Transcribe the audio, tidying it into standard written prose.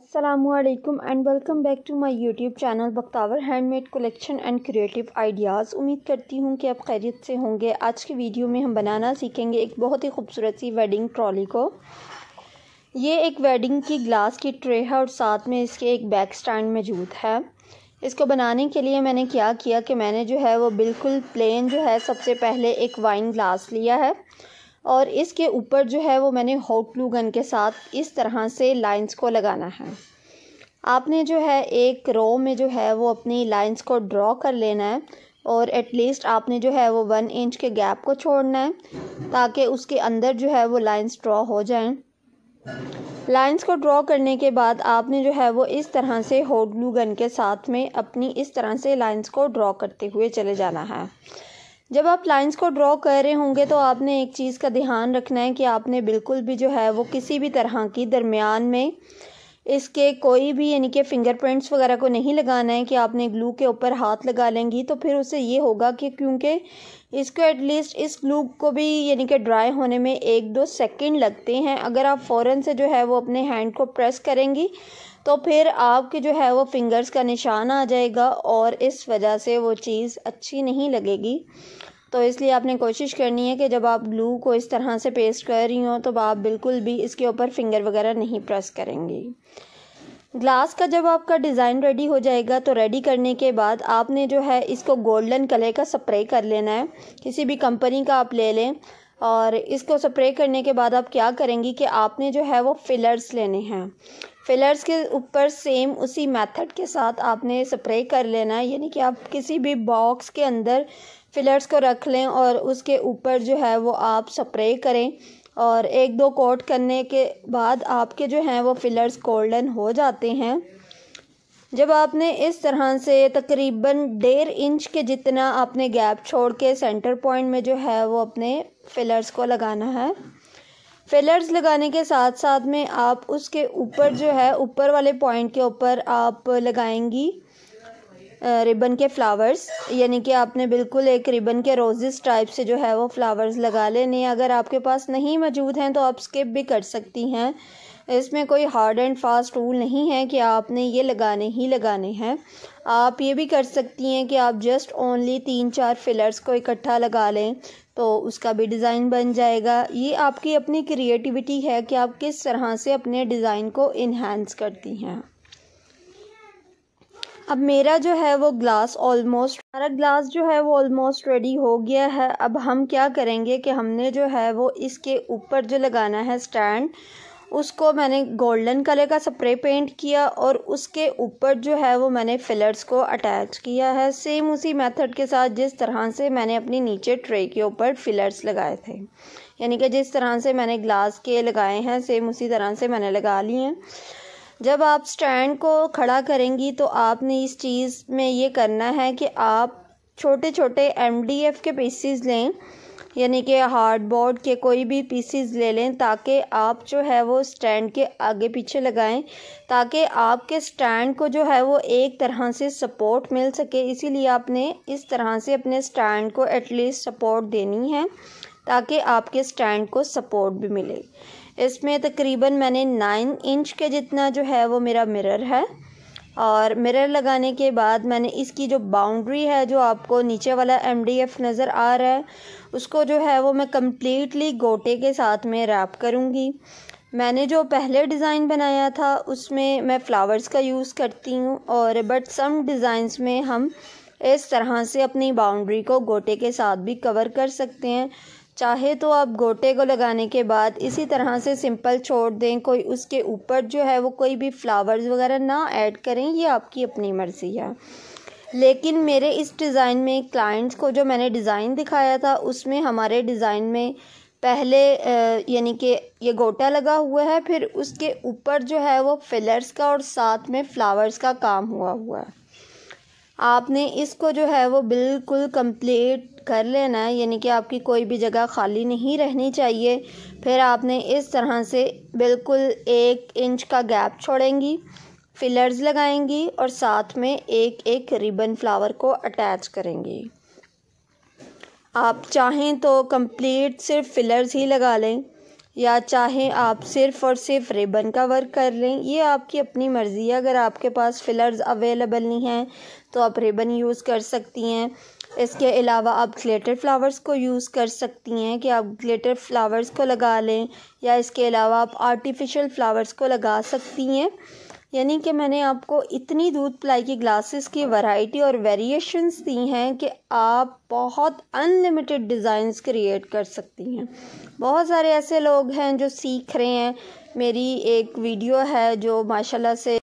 Assalamualaikum and welcome back to my YouTube channel Bakhtawar handmade collection and creative ideas. उम्मीद करती हूँ कि आप खैरियत से होंगे। आज की वीडियो में हम बनाना सीखेंगे एक बहुत ही खूबसूरत सी वेडिंग ट्रॉली को। ये एक वेडिंग की ग्लास की ट्रे है और साथ में इसके एक बैक स्टैंड मौजूद है। इसको बनाने के लिए मैंने क्या किया कि मैंने जो है वो बिल्कुल प्लेन जो है सबसे पहले एक वाइन ग्लास लिया है और इसके ऊपर जो है वो मैंने हॉट ग्लू गन के साथ इस तरह से लाइंस को लगाना है। आपने जो है एक रो में जो है वो अपनी लाइंस को ड्रॉ कर लेना है और एटलीस्ट आपने जो है वो 1 इंच के गैप को छोड़ना है ताकि उसके अंदर जो है वो लाइंस ड्रॉ हो जाएं। लाइंस को ड्रॉ करने के बाद आपने जो है वो इस तरह से हॉट ग्लू गन के साथ में अपनी इस तरह से लाइंस को ड्रॉ करते हुए चले जाना है। जब आप लाइंस को ड्रॉ कर रहे होंगे तो आपने एक चीज़ का ध्यान रखना है कि आपने बिल्कुल भी जो है वो किसी भी तरह की दरमियान में इसके कोई भी यानी कि फिंगरप्रिंट्स वगैरह को नहीं लगाना है कि आपने ग्लू के ऊपर हाथ लगा लेंगी तो फिर उससे ये होगा कि क्योंकि इसको एटलीस्ट इस ग्लू को भी यानी कि ड्राई होने में 1-2 सेकंड लगते हैं। अगर आप फ़ौरन से जो है वो अपने हैंड को प्रेस करेंगी तो फिर आपके जो है वो फिंगर्स का निशान आ जाएगा और इस वजह से वो चीज़ अच्छी नहीं लगेगी। तो इसलिए आपने कोशिश करनी है कि जब आप ग्लू को इस तरह से पेस्ट कर रही हो तो आप बिल्कुल भी इसके ऊपर फिंगर वगैरह नहीं प्रेस करेंगी। ग्लास का जब आपका डिज़ाइन रेडी हो जाएगा तो रेडी करने के बाद आपने जो है इसको गोल्डन कलर का स्प्रे कर लेना है। किसी भी कंपनी का आप ले लें और इसको स्प्रे करने के बाद आप क्या करेंगी कि आपने जो है वो फिलर्स लेने हैं। फिलर्स के ऊपर सेम उसी मेथड के साथ आपने स्प्रे कर लेना है, यानी कि आप किसी भी बॉक्स के अंदर फिलर्स को रख लें और उसके ऊपर जो है वो आप स्प्रे करें और 1-2 कोट करने के बाद आपके जो हैं वो फिलर्स गोल्डन हो जाते हैं। जब आपने इस तरह से तकरीबन 1.5 इंच के जितना आपने गैप छोड़ के सेंटर पॉइंट में जो है वो अपने फिलर्स को लगाना है। फिलर्स लगाने के साथ साथ में आप उसके ऊपर जो है ऊपर वाले पॉइंट के ऊपर आप लगाएंगी रिबन के फ्लावर्स, यानी कि आपने बिल्कुल एक रिबन के रोजेस टाइप से जो है वो फ्लावर्स लगा लेने। अगर आपके पास नहीं मौजूद हैं तो आप स्किप भी कर सकती हैं। इसमें कोई हार्ड एंड फास्ट रूल नहीं है कि आपने ये लगाने ही लगाने हैं। आप ये भी कर सकती हैं कि आप जस्ट ओनली 3-4 फिलर्स को इकट्ठा लगा लें तो उसका भी डिज़ाइन बन जाएगा। ये आपकी अपनी क्रिएटिविटी है कि आप किस तरह से अपने डिज़ाइन को इन्हांस करती हैं। अब मेरा जो है वो हमारा ग्लास जो है वो ऑलमोस्ट रेडी हो गया है। अब हम क्या करेंगे कि हमने जो है वो इसके ऊपर जो लगाना है स्टैंड, उसको मैंने गोल्डन कलर का स्प्रे पेंट किया और उसके ऊपर जो है वो मैंने फिलर्स को अटैच किया है सेम उसी मेथड के साथ जिस तरह से मैंने अपनी नीचे ट्रे के ऊपर फिलर्स लगाए थे। यानी कि जिस तरह से मैंने ग्लास के लगाए हैं सेम उसी तरह से मैंने लगा लिए हैं। जब आप स्टैंड को खड़ा करेंगी तो आपने इस चीज़ में ये करना है कि आप छोटे छोटे MDF के पीसीज लें, यानी कि हार्डबोर्ड के कोई भी पीसीज ले लें ताकि आप जो है वो स्टैंड के आगे पीछे लगाएं ताकि आपके स्टैंड को जो है वो एक तरह से सपोर्ट मिल सके। इसीलिए आपने इस तरह से अपने स्टैंड को एटलीस्ट सपोर्ट देनी है ताकि आपके स्टैंड को सपोर्ट भी मिले। इसमें तकरीबन मैंने 9 इंच के जितना जो है वो मेरा मिरर है और मिरर लगाने के बाद मैंने इसकी जो बाउंड्री है जो आपको नीचे वाला MDF नज़र आ रहा है उसको जो है वो मैं कम्प्लीटली गोटे के साथ में रैप करूँगी। मैंने जो पहले डिज़ाइन बनाया था उसमें मैं फ्लावर्स का यूज़ करती हूँ और बट सम डिज़ाइंस में हम इस तरह से अपनी बाउंड्री को गोटे के साथ भी कवर कर सकते हैं। चाहे तो आप गोटे को लगाने के बाद इसी तरह से सिंपल छोड़ दें, कोई उसके ऊपर जो है वो कोई भी फ्लावर्स वगैरह ना ऐड करें, ये आपकी अपनी मर्ज़ी है। लेकिन मेरे इस डिज़ाइन में क्लाइंट्स को जो मैंने डिज़ाइन दिखाया था उसमें हमारे डिज़ाइन में पहले यानी कि ये गोटा लगा हुआ है, फिर उसके ऊपर जो है वो फिलर्स का और साथ में फ्लावर्स का काम हुआ है। आपने इसको जो है वो बिल्कुल कंप्लीट कर लेना है, यानी कि आपकी कोई भी जगह खाली नहीं रहनी चाहिए। फिर आपने इस तरह से बिल्कुल 1 इंच का गैप छोड़ेंगी, फिलर्स लगाएंगी और साथ में एक रिबन फ्लावर को अटैच करेंगी। आप चाहें तो कंप्लीट सिर्फ फिलर्स ही लगा लें या चाहें आप सिर्फ़ और सिर्फ रिबन का वर्क कर लें, ये आपकी अपनी मर्ज़ी है। अगर आपके पास फिलर्स अवेलेबल नहीं हैं तो आप रिबन यूज़ कर सकती हैं। इसके अलावा आप ग्लिटर फ्लावर्स को यूज़ कर सकती हैं कि आप ग्लिटर फ्लावर्स को लगा लें, या इसके अलावा आप आर्टिफिशियल फ्लावर्स को लगा सकती हैं। यानी कि मैंने आपको इतनी दूध पिलाई की ग्लासेस की वैरायटी और वेरिएशंस दी हैं कि आप बहुत अनलिमिटेड डिज़ाइंस क्रिएट कर सकती हैं। बहुत सारे ऐसे लोग हैं जो सीख रहे हैं। मेरी एक वीडियो है जो माशाल्लाह से